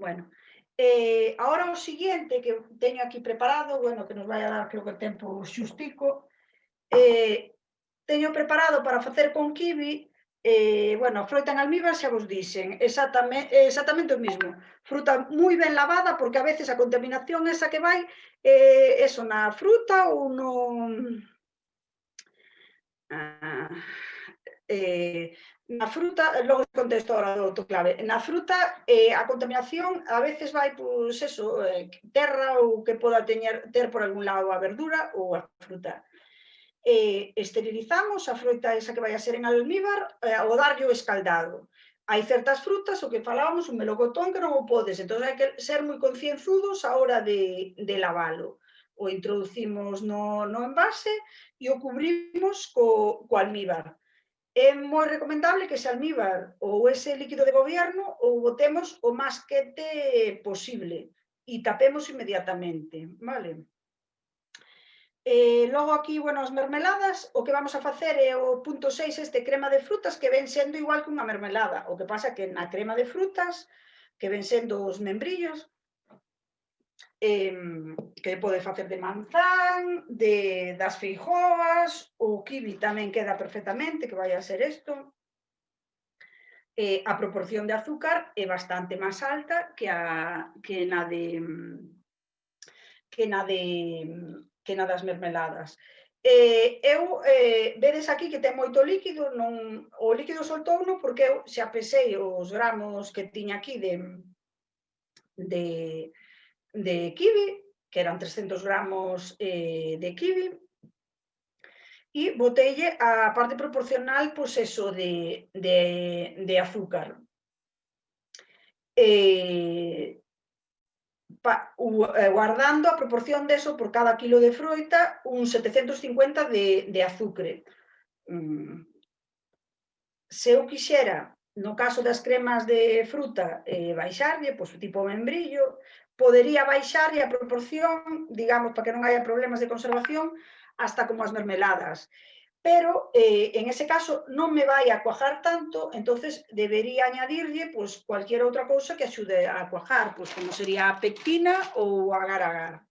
Bueno, agora o seguinte que teño aquí preparado, bueno, que nos vai a dar creo que tempo xustico, teño preparado para facer con kiwi, bueno, a froita en almíbar xa vos dixen, exactamente o mismo. Fruta moi ben lavada, porque a veces a contaminación esa que vai, eso na fruta ou no... Ah, na fruta, logo contesto ahora do autoclave, na fruta a contaminación a veces vai, pois eso, terra ou que poda ter por algún lado a verdura ou a fruta. Esterilizamos a froita esa que vai a ser en almíbar ao darlle o escaldado. Hai certas frutas, o que falábamos, o melocotón, que non o podes, entón hai que ser moi concienzudos a hora de lavalo. O introducimos no envase e o cubrimos co almíbar. É moi recomendable que ese almíbar ou ese líquido de gobierno o botemos o máis quente posible e tapemos inmediatamente, vale? Logo aquí, bueno, as mermeladas, o que vamos a facer é o punto 6 este crema de frutas que ven sendo igual que unha mermelada. O que pasa que na crema de frutas, que ven sendo os membrillos, que pode facer de manzán, das feijoas, o kiwi tamén queda perfectamente, que vai a ser isto. A proporción de azúcar é bastante máis alta que na das mermeladas. Vedes aquí que ten moito líquido, o líquido soltouno porque eu xa pesei os gramos que tiña aquí de kiwi, que eran 300 gramos de kiwi, e boteille a parte proporcional, pois eso, de azúcar. Guardando a proporción de eso por cada kilo de froita, un 750 de azucre. Se eu quixera, no caso das cremas de fruta, baixarlle, pois tipo membrillo, podería baixarlle a proporción, digamos, para que non haya problemas de conservación, hasta como as mermeladas. Pero en ese caso non me vai a cuajar tanto, entonces debería añadirlle pois, cualquier outra cousa que axude a cuajar, pois, como sería a pectina ou agar-agar.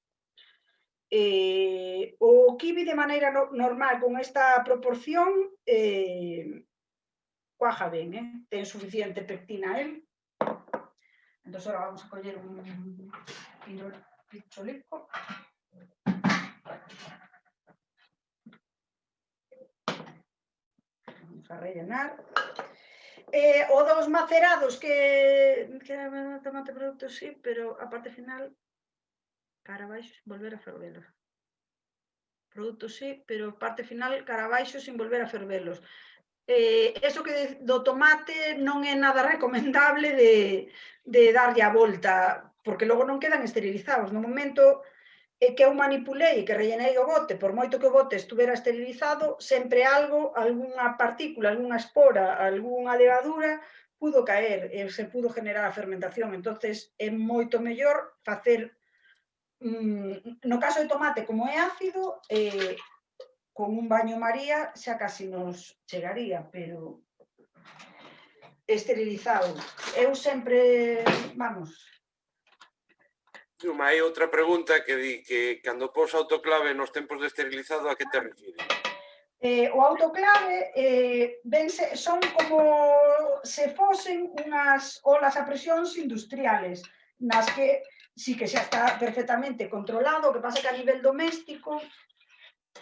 O kiwi de maneira normal con esta proporción cuaja ben, ten suficiente pectina el. Entón, agora vamos a coller un picholico. Vamos a rellenar. O dos macerados que tomate produto sí, pero a parte final cara abaixo sin volver a fervelos. Produto sí, pero parte final cara abaixo sin volver a fervelos. Eso que do tomate non é nada recomendable de darlle a volta, porque logo non quedan esterilizados. No momento que eu manipulei e que rellenei o bote, por moito que o bote estuvera esterilizado, sempre algo, algunha partícula, algunha espora, algunha levadura, pudo caer e se pudo generar a fermentación. Entonces é moito mellor facer, no caso de tomate, como é ácido, con un baño María xa casi nos chegaría, pero esterilizado. Eu sempre, vamos... Hai outra pregunta que di que cando pos autoclave nos tempos de esterilizado, a que te refires? O autoclave son como se fosen unhas olas a presións industriales, nas que sí que xa está perfectamente controlado, o que pasa que a nivel doméstico,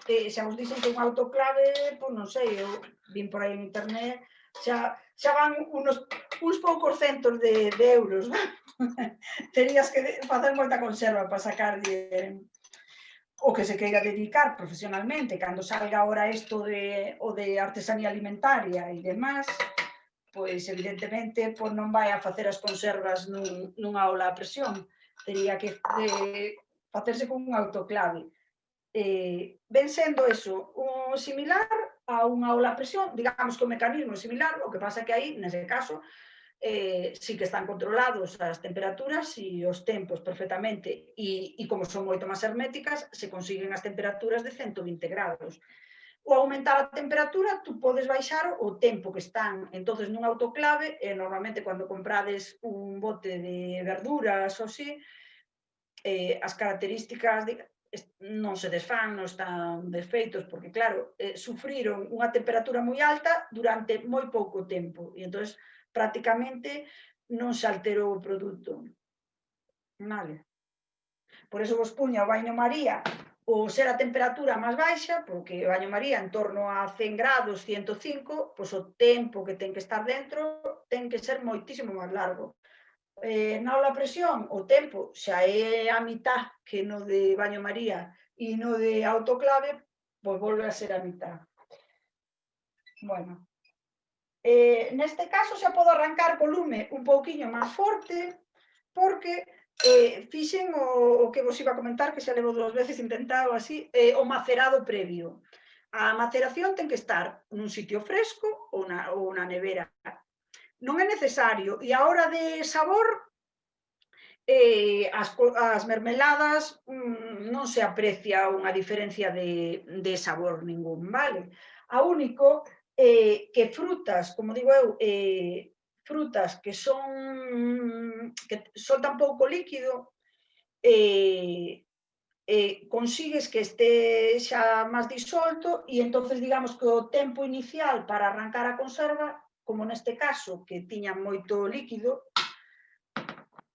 xa vos dicen que un autoclave, pois non sei, eu vin por aí en internet, xa van uns poucos centos de euros. Terías que facer moita conserva para sacarlle o que se queira dedicar profesionalmente, cando salga ahora isto de artesanía alimentaria e demás, pois evidentemente non vai a facer as conservas nunha ola a presión, tería que facerse con un autoclave. Ven sendo eso, similar a unha ola a presión, digamos que o mecanismo é similar, o que pasa que aí, nese caso, sí que están controlados as temperaturas e os tempos perfectamente e como son moito máis herméticas, se consiguen as temperaturas de 120 grados. o aumentar a temperatura, tú podes baixar o tempo que están. Entonces, nun autoclave, normalmente cando comprades un bote de verduras ou así, as características non se desfán, non están desfeitos, porque claro, sufriron unha temperatura moi alta durante moi pouco tempo, e entón prácticamente non se alterou o produto. Vale. Por eso vos puña o baño María o ser a temperatura máis baixa, porque o baño María en torno a 100 grados, 105, pois o tempo que ten que estar dentro ten que ser moitísimo máis largo. Na aula a presión, o tempo xa é a mitad que no de baño María e no de autoclave, pois volve a ser a mitad. Bueno, neste caso xa podo arrancar co lume un pouquiño máis forte, porque fixen o que vos iba a comentar, que xa levo 2 veces intentado así, o macerado previo. A maceración ten que estar nun sitio fresco ou na nevera. Non é necesario, e a hora de sabor, as mermeladas non se aprecia unha diferencia de sabor ningún, vale? A único que frutas, como digo eu, frutas que soltan pouco líquido, consigues que este xa máis disolto e entonces digamos que o tempo inicial para arrancar a conserva, como neste caso que tiña moito líquido,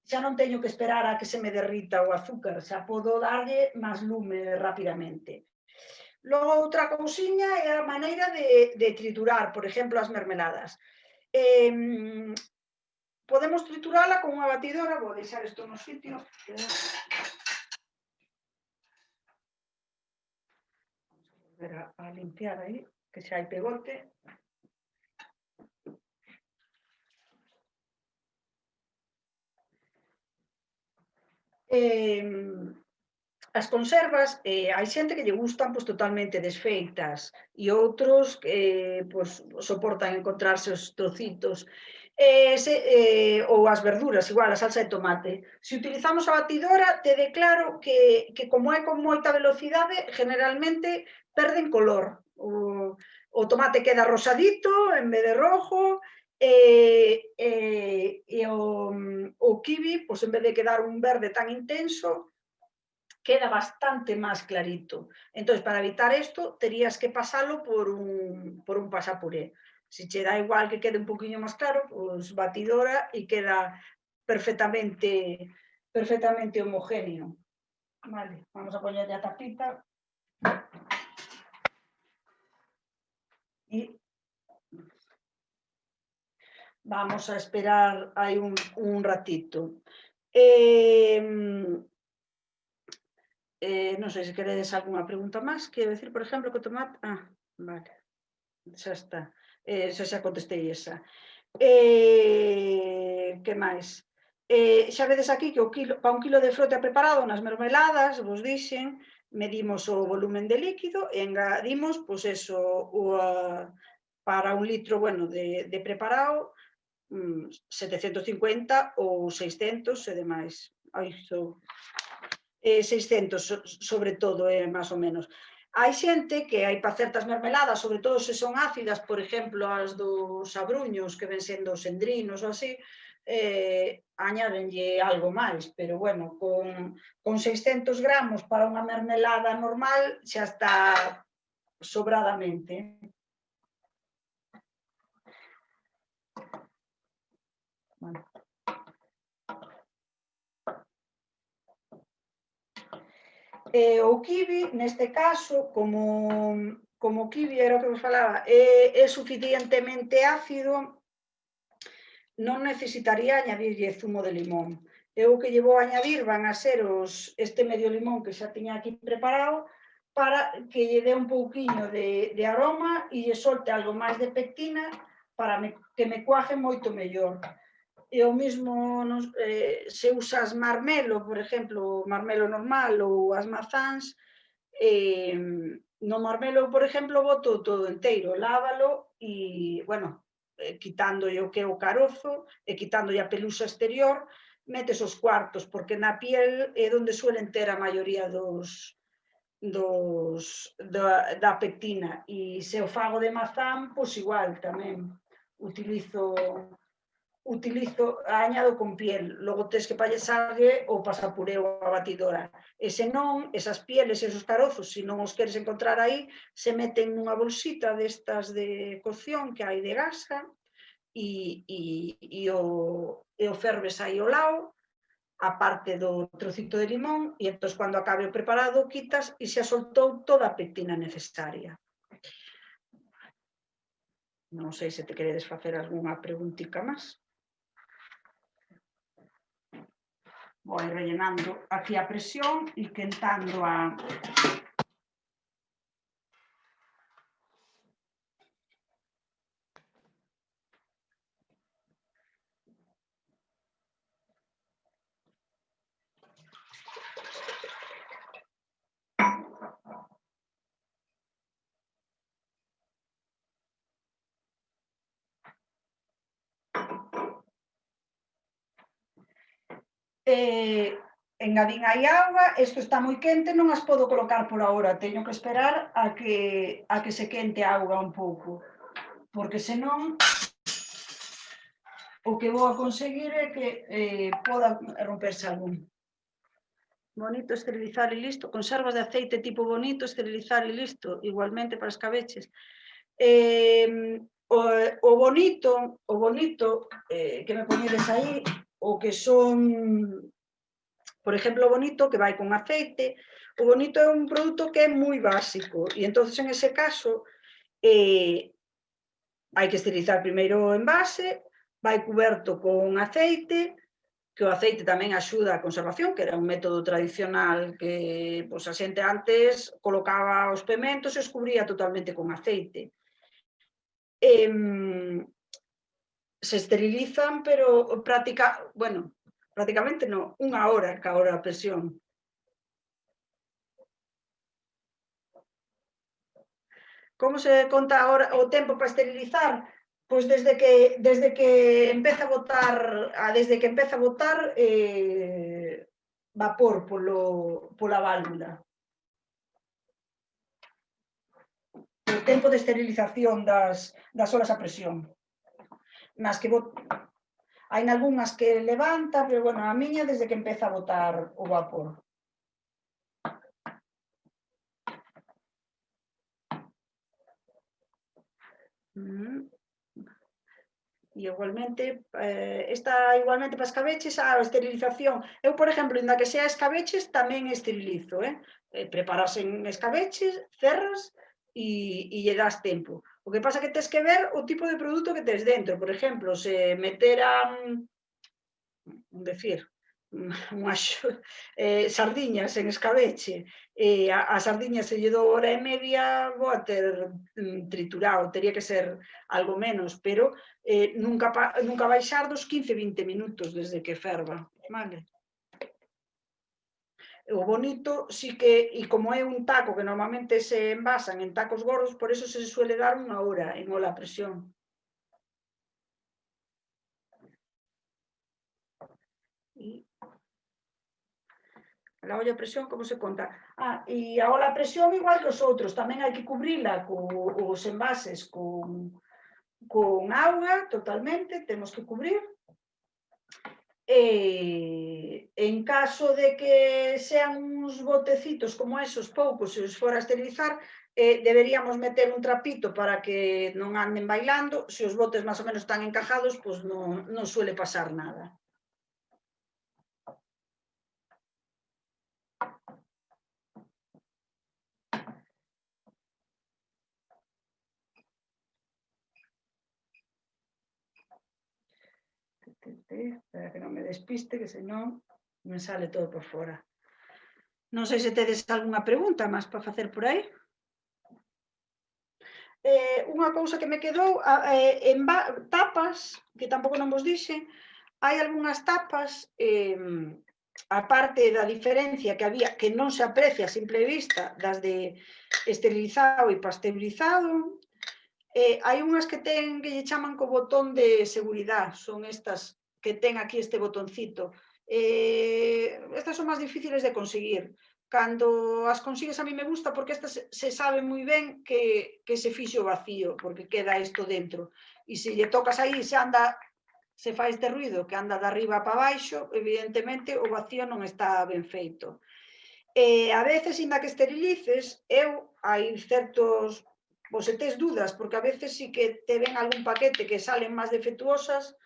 xa non teño que esperar a que se me derrita o azúcar, xa podo darlle máis lume rapidamente. Logo, outra cousiña é a maneira de triturar, por exemplo, as mermeladas. Podemos triturala con unha batidora, vou deixar isto no sitio. Vamos a volver a limpiar aí, que xa hai pegote. As conservas, hai xente que lle gustan pois, totalmente desfeitas e outros pois, soportan encontrarse os trocitos. Ou as verduras, igual, a salsa de tomate. Se utilizamos a batidora, te declaro que como é con moita velocidade, generalmente perden color. O tomate queda rosadito en vez de rojo, e o kiwi, pois, en vez de quedar un verde tan intenso, queda bastante máis clarito. Entón, para evitar isto, terías que pasalo por un pasapuré. Se che dá igual que quede un poquinho máis claro, pois batidora e queda perfectamente homogéneo. Vale, vamos a poñerlle a tapita. E vamos a esperar aí un ratito. Non sei se queredes algunha pregunta máis. Quero decir, por exemplo, que o tomate... vale, xa está. Xa contestei esa. Que máis? Xa vedes aquí que para un kilo de froita preparado nas mermeladas, vos dixen, medimos o volumen de líquido e engadimos, pois eso, para un litro, bueno, de preparado, 750 ou 600 e demais. Iso... 600, sobre todo, máis ou menos. Hai xente que hai para certas mermeladas, sobre todo se son ácidas, por exemplo, as dos abruños, que ven sendo os endrinos ou así, añádenlle algo máis, pero bueno, con 600 gramos para unha mermelada normal xa está sobradamente. Bueno. O kiwi, neste caso, como o kiwi era o que vos falaba, é suficientemente ácido, non necesitaría añadirlle zumo de limón. Eu o que lle vou añadir van a ser este medio limón que xa tiña aquí preparado para que lle dé un pouquiño de aroma e lle solte algo máis de pectina para que me cuaje moito mellor. E o mesmo se usas marmelo, por exemplo, marmelo normal ou as mazáns, no marmelo, por exemplo, boto todo enteiro, lávalo e, bueno, quitando o que é o carozo e quitando a pelusa exterior, metes os cuartos, porque na piel é onde suelen ter a maioría da pectina. E se o fago de mazán, pois igual tamén añado con piel, logo tes que pallesarlle ou pasapureo a batidora. E se non, esas pieles e esos carozos, se non os queres encontrar aí, se meten nunha bolsita destas de cocción que hai de gasa e o ferves aí ao lado, a parte do trocito de limón, e entón, cando acabe o preparado, quitas e xa soltou toda a pectina necesaria. Non sei se te queredes facer algunha preguntica máis. Vou rellenando aquí a presión e quentando a... engadín aí auga, isto está moi quente, non as podo colocar por agora, teño que esperar a que se quente a auga un pouco, porque senón o que vou a conseguir é que poda romperse algún. Bonito, esterilizar e listo, conservas de aceite tipo bonito, esterilizar e listo, igualmente para escabeches. O bonito que me poñedes aí, o que son... Por exemplo, o bonito que vai con aceite, o bonito é un produto que é moi básico e entonces en ese caso hai que esterilizar primeiro o envase, vai cuberto con aceite, que o aceite tamén axuda á conservación, que era un método tradicional que pois, a xente antes colocaba os pementos e os cubría totalmente con aceite. Se esterilizan, pero prácticamente non, unha hora ca hora a presión. Como se conta agora o tempo para esterilizar? Pois desde que empeza a botar vapor pola válvula. O tempo de esterilización das olas a presión. Nas que hai algunhas que levanta, pero bueno, a miña desde que empeza a botar o vapor. E igualmente, esta igualmente para escabeches, a esterilización. Eu, por exemplo, ainda que sea escabeches, tamén esterilizo, preparas en escabeches, cerras e lle das tempo. O que pasa é que tes que ver o tipo de produto que tes dentro. Por exemplo, se meteran, sardiñas en escabeche, a sardiña se lle dou hora e media, vou a ter triturado, teria que ser algo menos, pero nunca baixar dos 15-20 minutos desde que ferva, vale? O bonito, sí que, e como é un taco que normalmente se envasan en tacos gordos, por eso se suele dar unha hora en ola a presión. A olla a presión, como se conta? E a ola a presión igual que os outros, tamén hai que cubrila os envases con auga totalmente, temos que cubrir. En caso de que sean uns botecitos como esos poucos, se os fora a esterilizar, deberíamos meter un trapito para que non anden bailando. Se os botes máis ou menos están encajados, pois non suele pasar nada. Espera que non me despiste, que senón me sale todo por fora. Non sei se tedes algunha pregunta máis para facer por aí. Unha cousa que me quedou, en tapas, que tampouco non vos dixen, hai algunhas tapas, aparte da diferencia que había, que non se aprecia a simple vista, das de esterilizado e pasteurizado, hai unhas que lle chaman co botón de seguridade, son estas que ten aquí este botoncito. Estas son máis difíciles de conseguir, cando as consigues a mí me gusta porque estas se sabe moi ben que se fixo vacío, porque queda isto dentro. E se lle tocas aí, se fai este ruido que anda de arriba para baixo, evidentemente o vacío non está ben feito. A veces, inda que esterilices, hai certos, pois se tes dúdas, porque a veces sí que te ven algún paquete que salen máis defectuosas,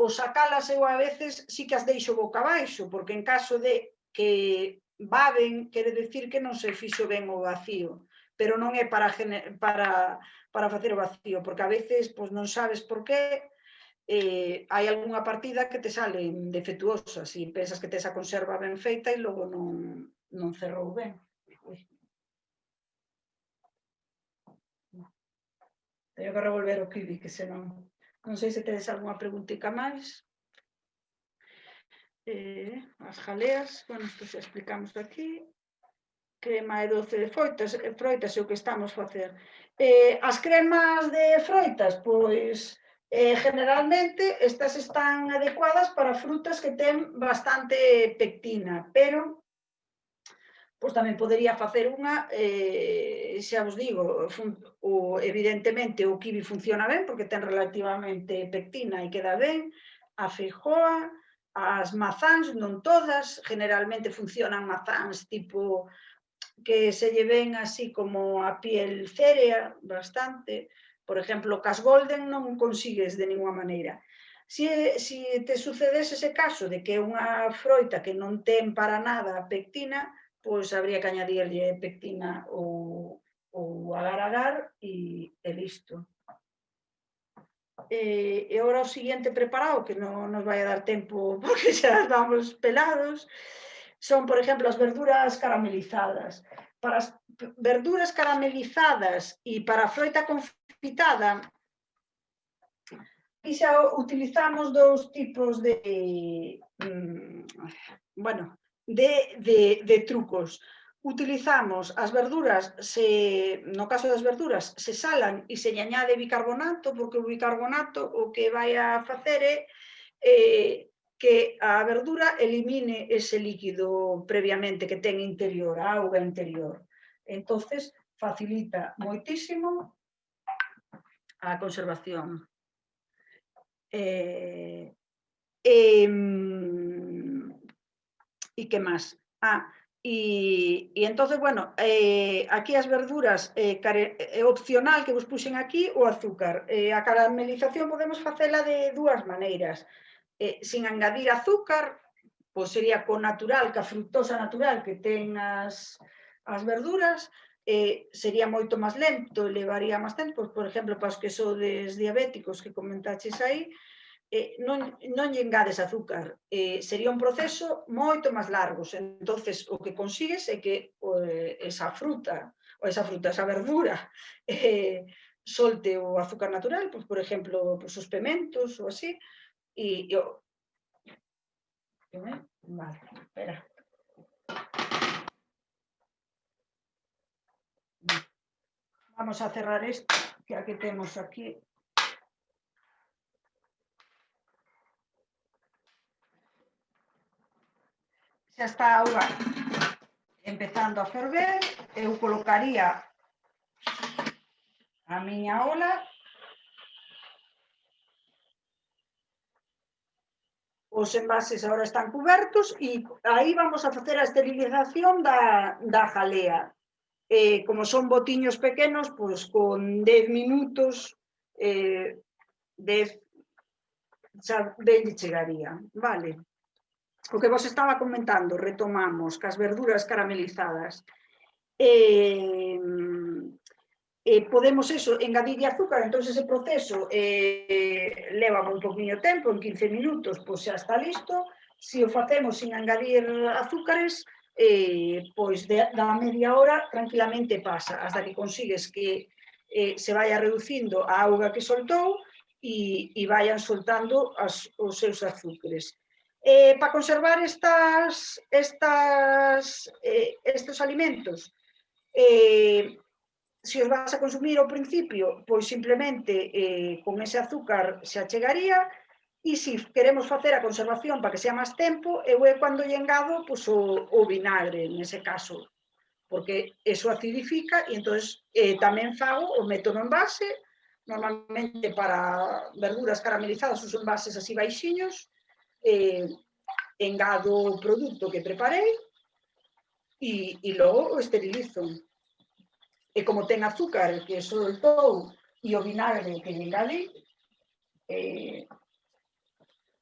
o sacalas eu a veces sí que as deixo boca abaixo, porque en caso de que vaden, quere decir que non se fixo ben o vacío, pero non é para facer o vacío, porque a veces pois, non sabes por qué, hai algunha partida que te salen defectuosas e pensas que tes a conserva ben feita e logo non cerrou ben. Teño que revolver o kiwi, que senón... Non sei se tedes algunha preguntica máis. As jaleas, bueno, isto xa explicamos aquí. Crema e doce de froitas é o que estamos a facer. As cremas de froitas, pois, generalmente, estas están adecuadas para frutas que ten bastante pectina, pero pois tamén podería facer unha, xa vos digo, evidentemente o kiwi funciona ben porque ten relativamente pectina e queda ben, a feijoa, as mazáns, non todas, generalmente funcionan mazáns tipo que se lle ven así como a piel cérea bastante, por exemplo, cas golden non consigues de ninguna maneira. Se te sucedese ese caso de que é unha froita que non ten para nada pectina, pois habría que añadirlle pectina ou agar-agar e listo. E agora o seguinte preparado, que non nos vai a dar tempo porque xa estamos pelados, son, por exemplo, as verduras caramelizadas. Para as verduras caramelizadas e para a froita confitada, aquí xa utilizamos dous tipos de trucos. Utilizamos as verduras, no caso das verduras, se salan e se lle añade bicarbonato, porque o bicarbonato o que vai a facer é que a verdura elimine ese líquido previamente que ten interior, a auga interior. Entonces, facilita moitísimo a conservación. E que máis? E entonces, bueno, aquí as verduras, é opcional que vos puxen aquí o azúcar. A caramelización podemos facela de dúas maneiras. Sin engadir azúcar, pois sería co natural, ca fructosa natural que ten as verduras, sería moito máis lento, levaría máis tempo, por exemplo, para os que sodes diabéticos que comentaches aí, non lle engades azúcar, sería un proceso moito máis largo, entonces o que consigues é que esa verdura solte o azúcar natural, por exemplo, os pementos ou así, vale, espera. Vamos a cerrar isto, que aquí temos aquí. Xa está a auga empezando a ferver, eu colocaría a miña ola. Os envases agora están cubertos e aí vamos a facer a esterilización da jalea. Como son botiños pequenos, pois con 10 minutos, 10 xa ben chegaría, vale? O que vos estaba comentando, retomamos, cas verduras caramelizadas. Podemos engadirlle azúcar, entón ese proceso leva un poquinho tempo, en 15 minutos, pois xa está listo. Se o facemos sin engadir azúcares, pois da media hora tranquilamente pasa, hasta que consigues que se vaya reducindo a auga que soltou e vayan soltando os seus azúcares. Para conservar estes alimentos, se os vas a consumir ao principio, pois simplemente con ese azúcar se achegaría, E se queremos facer a conservación para que sea máis tempo, eu é cando lle engado pois, o vinagre, nese caso, porque eso acidifica e entón tamén fago o meto no envase, normalmente para verduras caramelizadas uso envases así baixiños, engado o produto que preparei e logo o esterilizo. E como ten azúcar que soltou e o vinagre que lle engadí,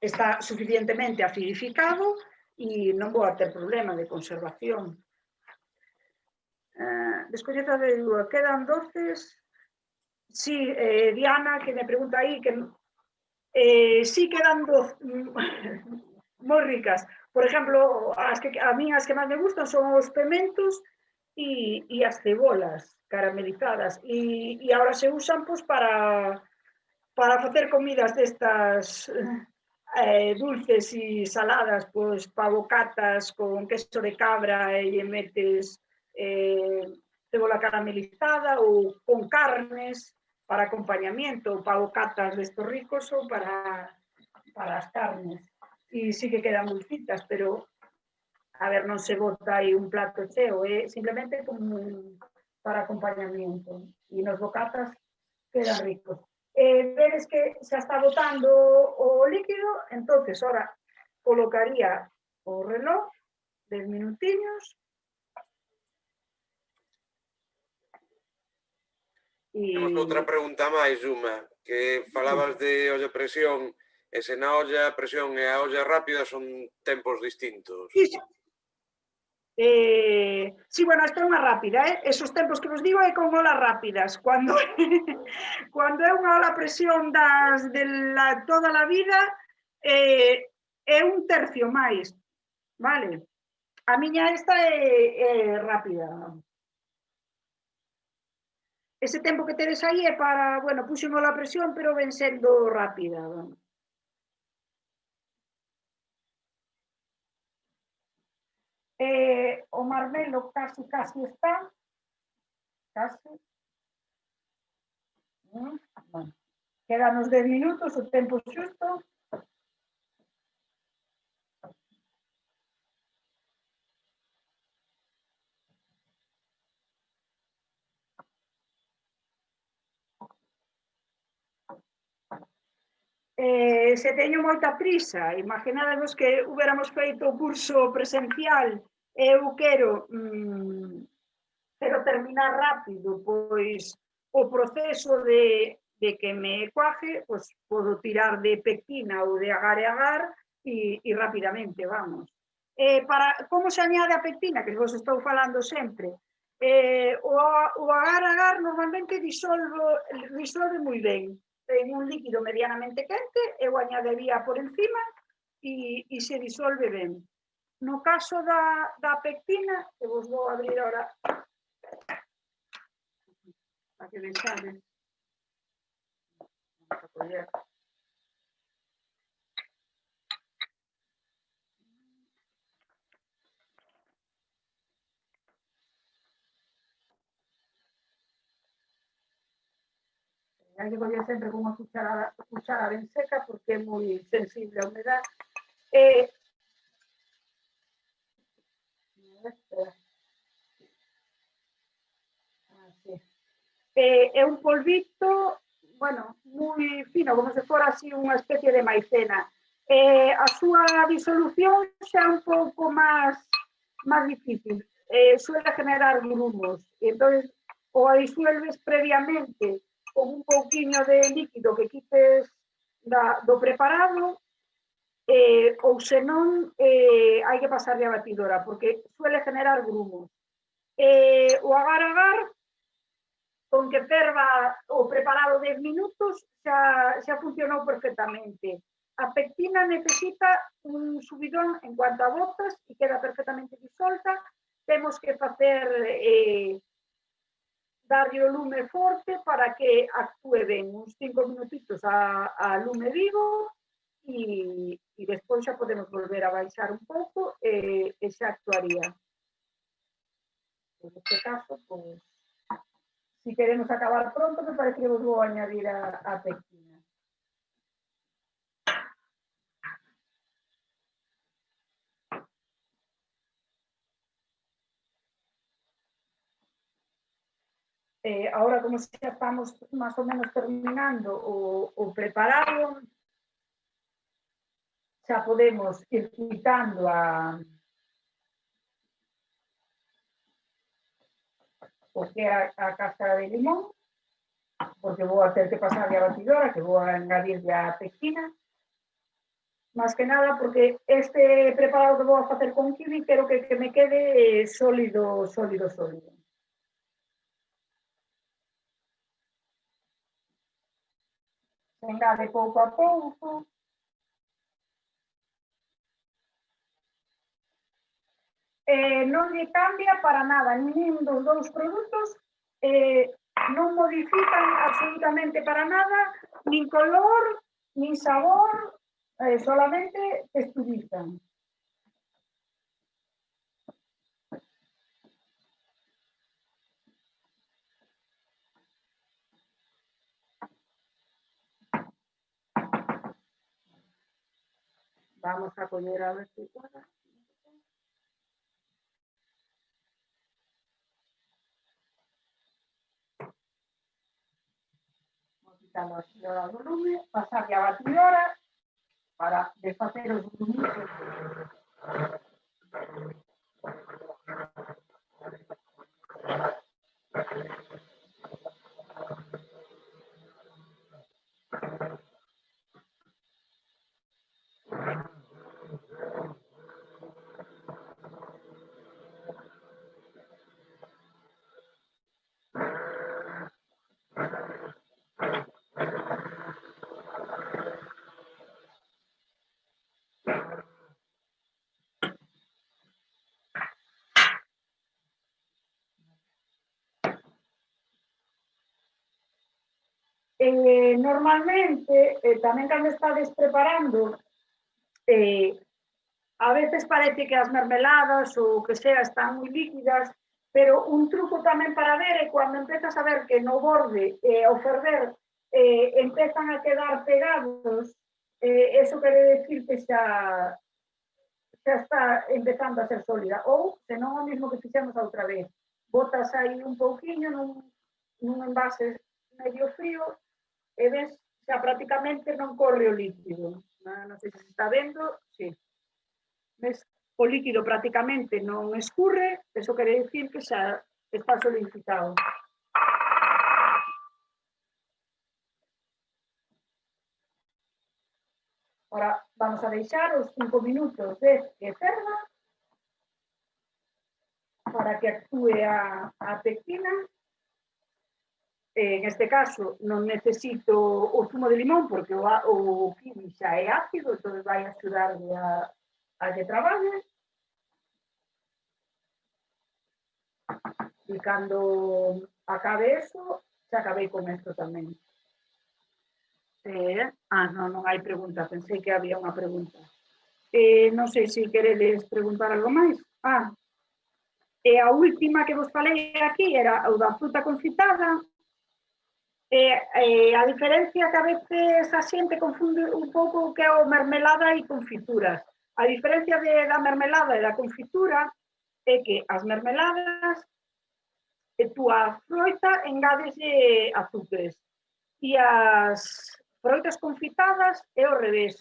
está suficientemente acidificado e non vou a ter problema de conservación. Descoñeza de dúa, quedan doces? Sí, Diana, que me pregunta aí, que sí quedan moi ricas. Por exemplo, a mí as que máis me gustan son os pementos e as cebolas caramelizadas. E agora se usan pois, para facer comidas destas dulces e saladas, pois pavocatas con queso de cabra e metes cebola caramelizada ou con carnes para acompañamiento, pavocatas destos ricos ou para as carnes. E sí que quedan dulcitas, pero a ver, non se bota aí un plato cheo, simplemente como para acompañamiento. E nos bocatas quedan ricos. Vedes que xa está botando o líquido, entonces, ahora colocaría o reloj 10 minutiños Temos outra pregunta máis, Uma, que falabas de olla a presión, e se na olla a presión e a olla rápida son tempos distintos. Sí, bueno, esta é unha rápida, esos tempos que vos digo é con olas rápidas. Cando é unha ola a presión de toda a vida, é un tercio máis, vale? A miña esta é rápida. Ese tempo que tedes aí é para, bueno, puxen ola a presión, pero ven sendo rápida. O marmelo casi está. Casi. Bueno, quedan uns 10 minutos, o tempo xusto. Se teño moita prisa, imaginadevos que hubiéramos feito o curso presencial e eu quero terminar rápido, pois o proceso de que me cuaje, pois podo tirar de pectina ou de agar e agar e rapidamente, vamos. Como se añade a pectina, que vos estou falando sempre? O agar normalmente disolve moi ben. En un líquido medianamente quente, eu añadería por encima e se disolve ben. No caso da pectina, que vos vou abrir ahora para que vexades. Vamos a coller. Hai que coller sempre con unha cuchara ben seca porque é moi sensible a humedad. É un polvito, bueno, moi fino, como se fora así unha especie de maicena. A súa disolución xa é un pouco máis difícil, suele generar grumos, entón o a disuelves previamente con un pouquiño de líquido que quites do preparado, ou senón hai que pasarlle a batidora, porque suele generar grumos. O agar, con que ferva o preparado 10 minutos, xa funcionou perfectamente. A pectina necesita un subidón en cuanto a botas e queda perfectamente disolta. Temos que facer darlle o lume forte para que actúe ben, uns 5 minutitos a lume vivo e despois xa podemos volver a baixar un pouco e xa actuaría. Neste caso, pois, si queremos acabar pronto, me parece que vos vou añadir a pectina. Ahora, como xa estamos máis ou menos terminando o preparado, xa podemos ir quitando o que é a cáscara de limón, porque vou a ter que pasar a batidora, que vou a engadir a pectina. Más que nada porque este preparado que vou a facer con kiwi quero que me quede sólido, sólido, sólido. Se engade pouco a pouco. Non lle cambia para nada, nin dos dous produtos, non modifican absolutamente para nada, nin color, nin sabor, solamente texturizan. Vamos a coller a ver si pueda. Quitando a batidora do lume, pasar a batidora para desfacer os grumitos. Normalmente, tamén cando estades preparando, a veces parece que as mermeladas ou que sea están moi líquidas, pero un truco tamén para ver é cando empezas a ver que no borde ao ferver empezan a quedar pegados, eso quere decir que xa está empezando a ser sólida. Ou, senón o mismo que fixemos a outra vez, botas aí un pouquiño nun envase medio frío e ves xa prácticamente non corre o líquido. Non sei se se está vendo, sí. Ves, o líquido prácticamente non escurre, eso quere dicir que xa está solidificado. Ahora vamos a deixar os 5 minutos de que ferva para que actúe a pectina. En este caso non necesito o zumo de limón porque o kiwi xa é ácido, entón vai axudar a que traballe. E cando acabe eso, xa acabei con esto tamén. Non hai pregunta, pensei que había unha pregunta. Non sei se queredes preguntar algo máis. E a última que vos falei aquí era o da fruta confitada. A diferencia que a veces a xente confunde un pouco o que é o mermelada e confituras. A diferencia da mermelada e da confitura é que as mermeladas tú a froita engadeslle azúcares e as froitas confitadas é ao revés.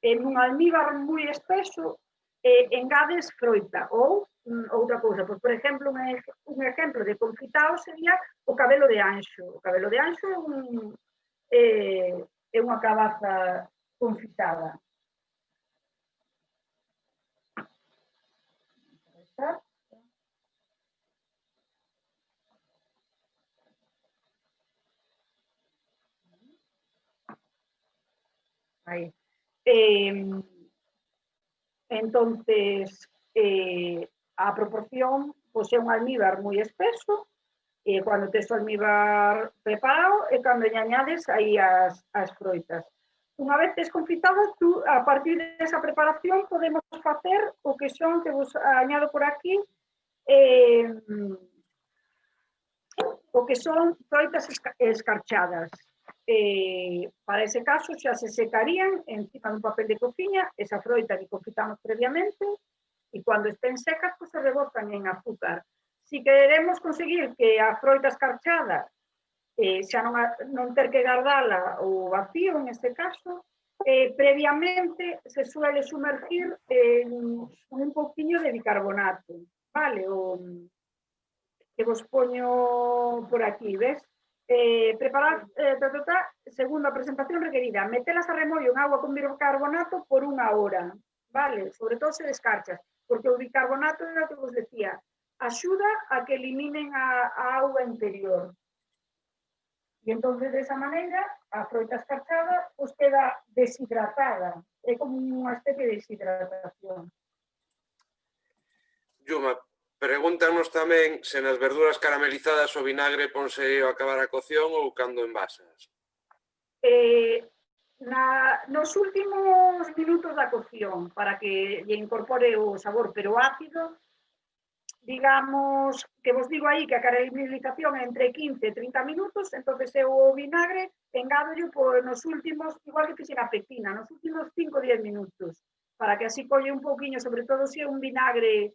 En un almíbar moi espeso engades froita ou outra cousa. Pois, por exemplo, un exemplo de confitado sería o cabelo de anxo. O cabelo de anxo é unha cabaza confitada. Aí. Entonces, a proporción pois é un almíbar moi espeso, e cando tes o almíbar preparado e cando añades aí as froitas. Unha vez desconfitado, tú, a partir desa preparación, podemos facer o que son, que vos añado por aquí, o que son froitas escarchadas. Para ese caso xa se secarían encima dun papel de cociña esa froita que confitamos previamente e cando estén secas pues se rebotan en azúcar. si queremos conseguir que a froita escarchada xa non ter que guardala o vacío, en este caso, previamente se suele sumergir en un pouquiño de bicarbonato, vale? Que vos poño por aquí, ves? Preparar, segundo a presentación requerida, metelas a remollo en agua con bicarbonato por 1 hora, vale? Sobre todo se descarchas, porque o bicarbonato é o que vos decía, axuda a que eliminen a auga interior. E entonces, desa maneira, a froita escarchada os queda deshidratada. É como unha especie de deshidratación. Yuma, pregúntanos tamén se nas verduras caramelizadas o vinagre ponse ao acabar a cocción ou cando envasas. Nos últimos minutos da cocción, para que lle incorpore o sabor, pero ácido, digamos, que vos digo aí que a caramelización é entre 15 e 30 minutos, entonces eu o vinagre engádollo nos últimos, igual que fixe na pectina, nos últimos 5 o 10 minutos, para que así colle un pouquiño, sobre todo se é un vinagre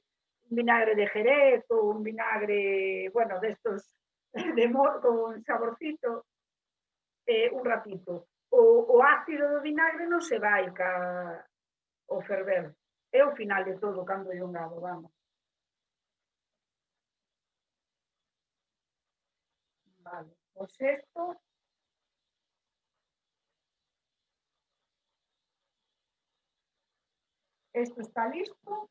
de Jerez ou un vinagre, bueno, destos de con saborcito, un ratito. O ácido do vinagre non se vai o ferver, é o final de todo, cando eu engado, vamos. Vale, pues esto está listo.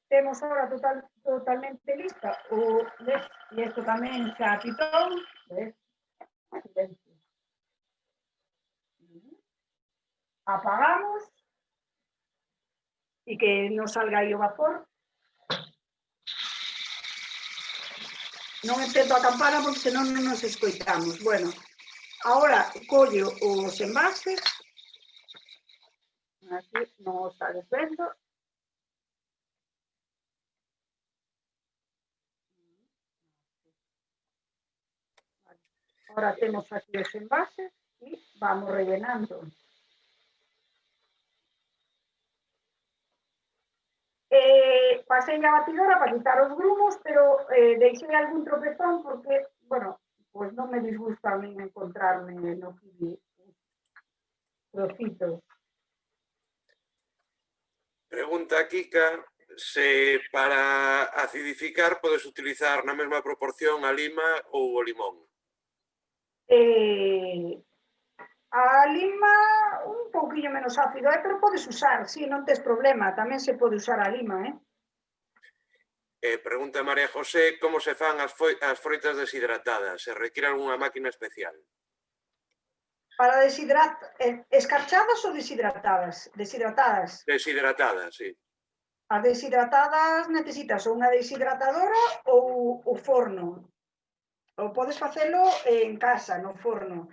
Temos ahora totalmente lista e isto tamén xa pitou, ves? Apagamos e que non salga aí o vapor. Non empezo a campana porque senón non nos escoitamos. Bueno, agora collo os envases. Aquí non os estades vendo. Ahora temos aquí os envases e vamos rellenando. Pasei a batidora para quitar os grumos, pero deixei algún tropezón porque, bueno, pues non me disgusta a mí encontrarme no kiwi trocitos. Pregunta a Kika se para acidificar podes utilizar na mesma proporción a lima ou o limón. A lima un pouquinho menos ácido, pero podes usar, si, non tes problema, tamén se pode usar a lima, Pregunta María José como se fan as froitas deshidratadas, se require algunha máquina especial? Para deshidratar, escarchadas ou deshidratadas? Deshidratadas. Deshidratadas, sí. As deshidratadas necesitas ou unha deshidratadora ou o forno. Ou podes facelo en casa, no forno.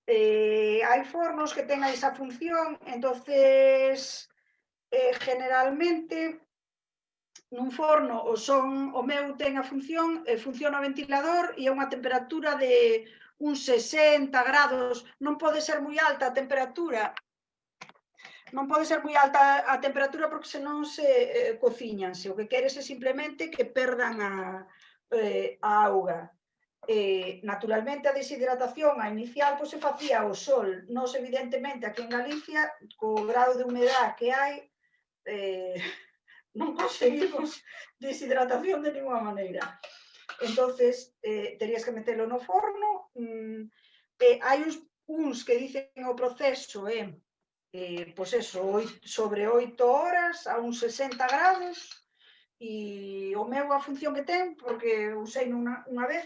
Hai fornos que tengan esa función, entonces generalmente nun forno o meu ten a función, funciona o ventilador e a unha temperatura de uns 60 grados, non pode ser moi alta a temperatura, porque senón se cociñanse, o que queres é simplemente que perdan a auga. Naturalmente a deshidratación a inicial se facía ao sol. Nos, evidentemente, aquí en Galicia, co grado de humedad que hai, non conseguimos deshidratación de ninguna maneira. Entonces, terías que metelo no forno. Hai uns que dicen o proceso pois eso, sobre 8 horas a uns 60 grados, e o meu a función que ten, porque usei unha vez,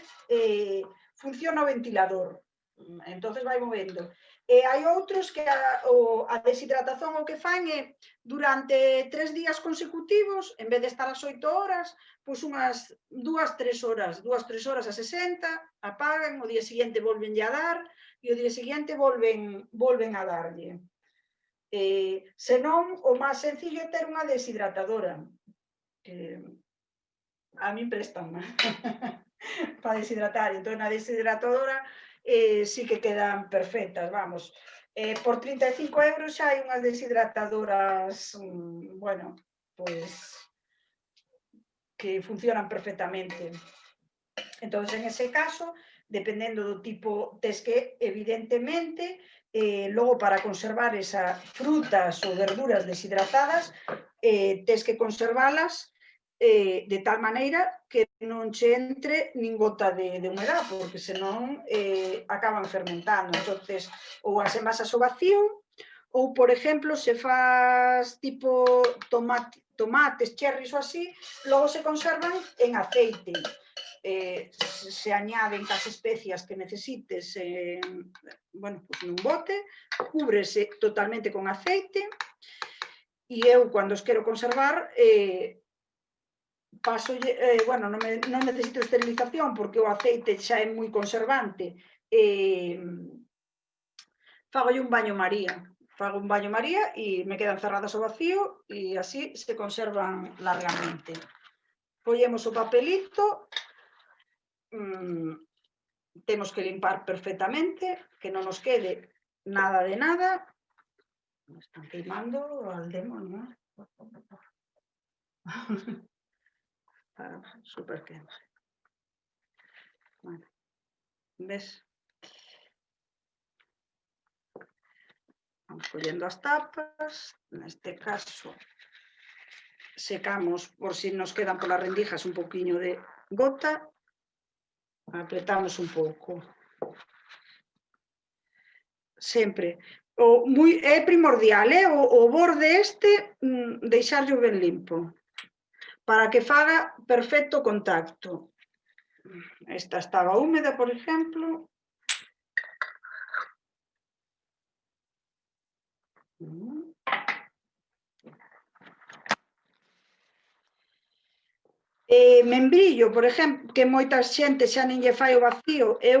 funciona o ventilador, entonces vai movendo. Hai outros que a deshidratación o que fan é durante 3 días consecutivos, en vez de estar as 8 horas, pois unhas 2-3 horas a 60, apagan, o día seguinte volvenlle a dar, e o día seguinte volven a darlle. Senón, o máis sencillo é ter unha deshidratadora. A min prestan para deshidratar, entón na deshidratadora sí que quedan perfectas, vamos. Por 35 euros xa hai unhas deshidratadoras, bueno, pois que funcionan perfectamente. Entón, en ese caso, dependendo do tipo, tes que, evidentemente, logo para conservar esas frutas ou verduras deshidratadas, tes que conservalas de tal maneira que non che entre nin gota de humedad, porque senón acaban fermentando. Entonces, ou as envasas ao vacío, ou, por exemplo, se faz tipo tomates, cherries ou así, logo se conservan en aceite. Se añaden cas especias que necesites bueno, pues nun bote, cúbrese totalmente con aceite, e eu, cando os quero conservar, paso, bueno, non necesito esterilización porque o aceite xa é moi conservante, fagolle un baño María. Fago un baño María e me quedan cerradas ao vacío e así se conservan largamente. Collemos o papelito, temos que limpar perfectamente, que non nos quede nada de nada. Me están queimando al demonio. Super quema. Bueno, ves? Vamos collendo as tapas, neste caso secamos por si nos quedan polas rendijas un poquinho de gota, apretamos un pouco. Sempre. É primordial, o borde este, deixarlo ben limpo, para que faga perfecto contacto. Esta estaba húmeda, por exemplo. Membrillo, por exemplo, que moita xente xa nin lle fai o vacío, eu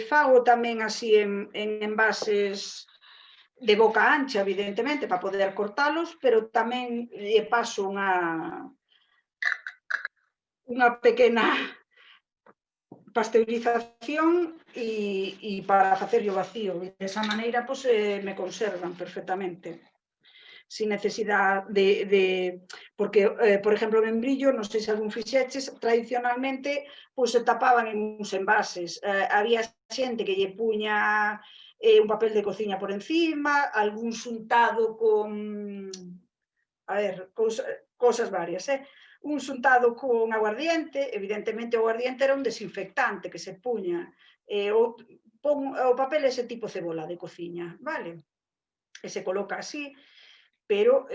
fago tamén así en envases de boca ancha, evidentemente, para poder cortalos, pero tamén lle paso unha pequena pasteurización e para facer o vacío. De esa maneira, pois, me conservan perfectamente. Sin necesidade porque, por exemplo, o membrillo, non sei se algún fixeches, tradicionalmente, pois se tapaban en uns envases. Había xente que lle puña un papel de cociña por encima, algún xuntado con, a ver, cousas varias, un xuntado con aguardiente, evidentemente o aguardiente era un desinfectante que se puña, o papel ese tipo cebola de cociña, vale? E se coloca así, pero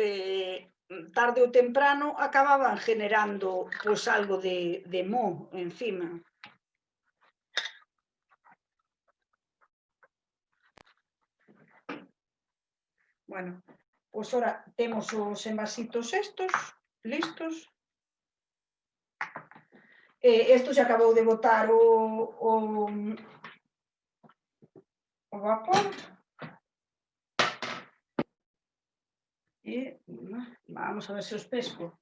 tarde ou temprano acababan generando pois algo de moho encima. Bueno, pois ora temos os envasitos estos listos. Isto xa acabou de botar o vapor. E vamos a ver se os pesco.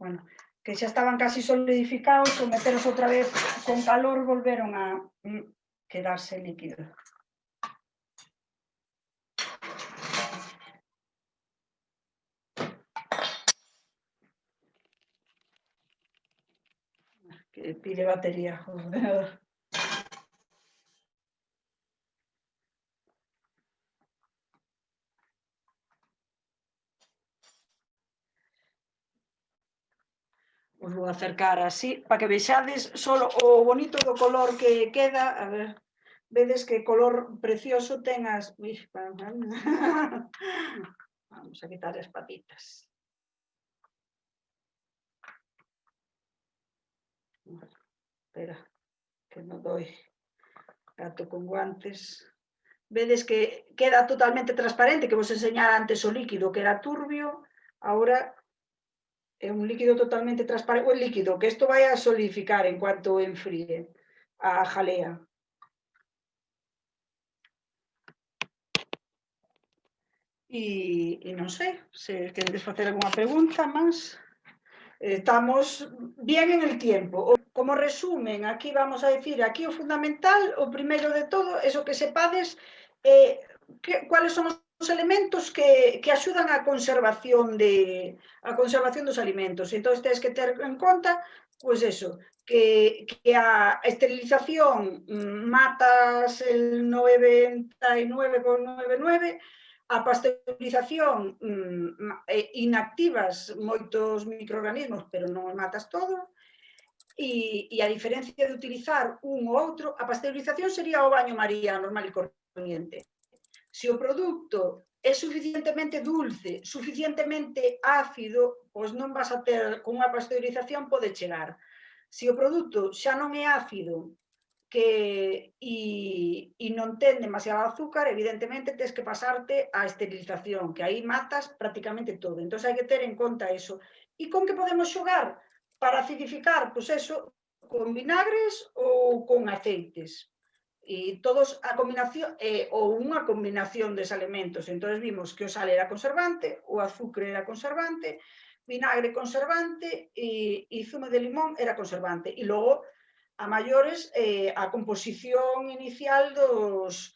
Bueno, que xa estaban casi solidificados, ao meteros outra vez con calor volveron a quedarse líquido. Que pide batería o ordenador. Os vou acercar así, para que vexades solo o bonito do color que queda. A ver, vedes que color precioso ten as... Vamos a quitar as patitas. Espera, que non doi gato con guantes. Vedes que queda totalmente transparente, que vos enseñara antes o líquido que era turbio, agora é un líquido totalmente transparente, o líquido, que isto vai a solidificar en cuanto enfríe a jalea. E non sei, se queredes facer algunha pregunta máis. Estamos bien en el tiempo. Como resumen, aquí vamos a decir, aquí o fundamental, o primeiro de todo, eso que sepades, cuáles son os elementos que axudan á conservación dos alimentos. Entón, tens que ter en conta, pois eso, que a esterilización matas el 99,99, a pasteurización inactivas moitos microorganismos, pero non matas todo, e a diferencia de utilizar un ou outro, a pasteurización sería o baño María normal e corriente. Se o produto é suficientemente dulce, suficientemente ácido, pois non vas a ter, con unha pasteurización pode chegar. Se o produto xa non é ácido, e non ten demasiado azúcar, evidentemente tens que pasarte á esterilización, que aí matas prácticamente todo. Entón hai que ter en conta eso. E con que podemos xogar para acidificar? Pois eso, con vinagres ou con aceites. E todos a combinación, ou unha combinación des elementos. Entón vimos que o sal era conservante, o azúcar era conservante, vinagre conservante e zume de limón era conservante. E logo, a maiores, a composición inicial dos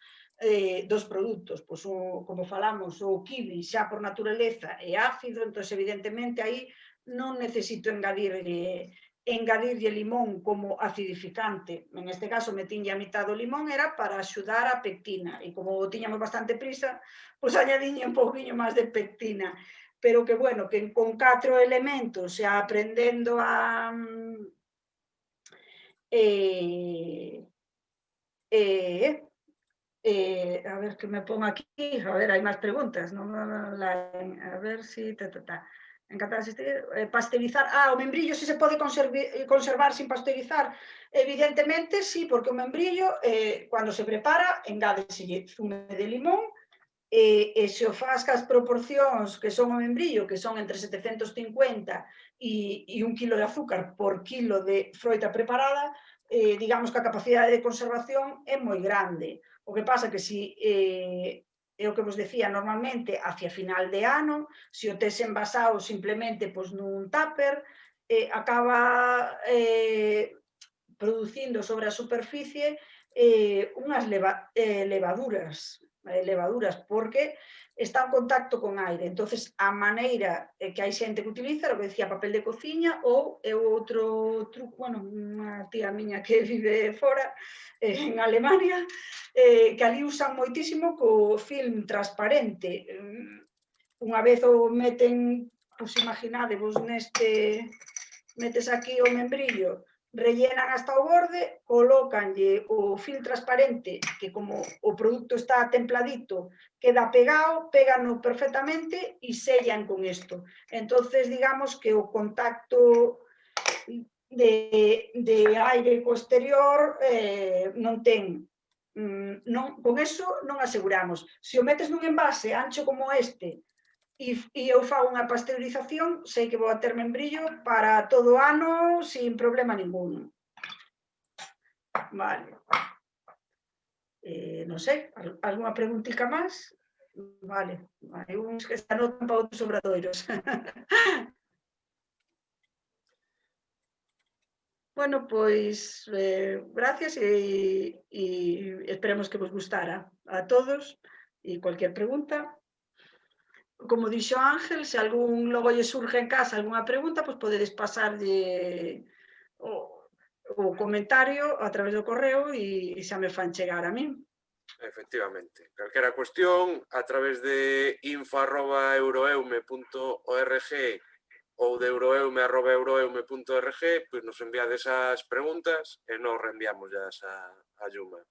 produtos. Pois, como falamos, o kiwi xa por naturaleza é ácido, entón evidentemente aí non necesito engadirlle limón como acidificante. En este caso metinlle a mitad do limón, era para axudar a pectina, e como tiñamos bastante prisa, pois añadinlle un pouquinho máis de pectina. Pero que, bueno, que con 4 elementos, xa aprendendo a a ver que me pongo aquí, a ver, hai máis preguntas, non? A ver si... Encantada de asistir. Pasteurizar. O membrillo si se pode conservar sin pasteurizar. Evidentemente, sí, porque o membrillo, cando se prepara, engádeselle zume de limón, e se o faz cas proporcións que son o membrillo, que son entre 750 e 1 kilo de azúcar por kilo de froita preparada, digamos que a capacidade de conservación é moi grande. O que pasa que si é o que vos decía, normalmente hacia final de ano, se o tes envasado simplemente pois, nun tupper, acaba producindo sobre a superficie unhas levaduras, porque está en contacto con aire. Entonces, a maneira que hai xente que utiliza, o que decía, papel de cociña, ou é outro truco, bueno, unha tía miña que vive fora, en Alemania, que ali usan moitísimo co film transparente. Unha vez o meten, pois imaginadevos metes aquí o membrillo, rellenan hasta o borde, colócanlle o film transparente, que como o produto está templadito, queda pegado, pégano perfectamente e sellan con isto. Entonces, digamos que o contacto de aire co exterior non ten. Con eso non aseguramos. Se o metes nun envase ancho como este, e eu fago unha pasteurización, sei que vou a ter membrillo para todo o ano sin problema ningún. Vale. Non sei, algunha preguntica máis? Vale, hai uns que se anotan para outros obradoiros. Bueno, pois, gracias e esperemos que vos gustara a todos e cualquier pregunta. Como dixo Ángel, se algún logo lle surge en casa algunha pregunta, pois podedes pasarlle o comentario a través do correo e xa me fan chegar a min. Efectivamente. Calquera cuestión, a través de info@euroeume.org ou de euroeume@euroeume.org, pois nos enviades as preguntas e nos reenviamos a Yuma.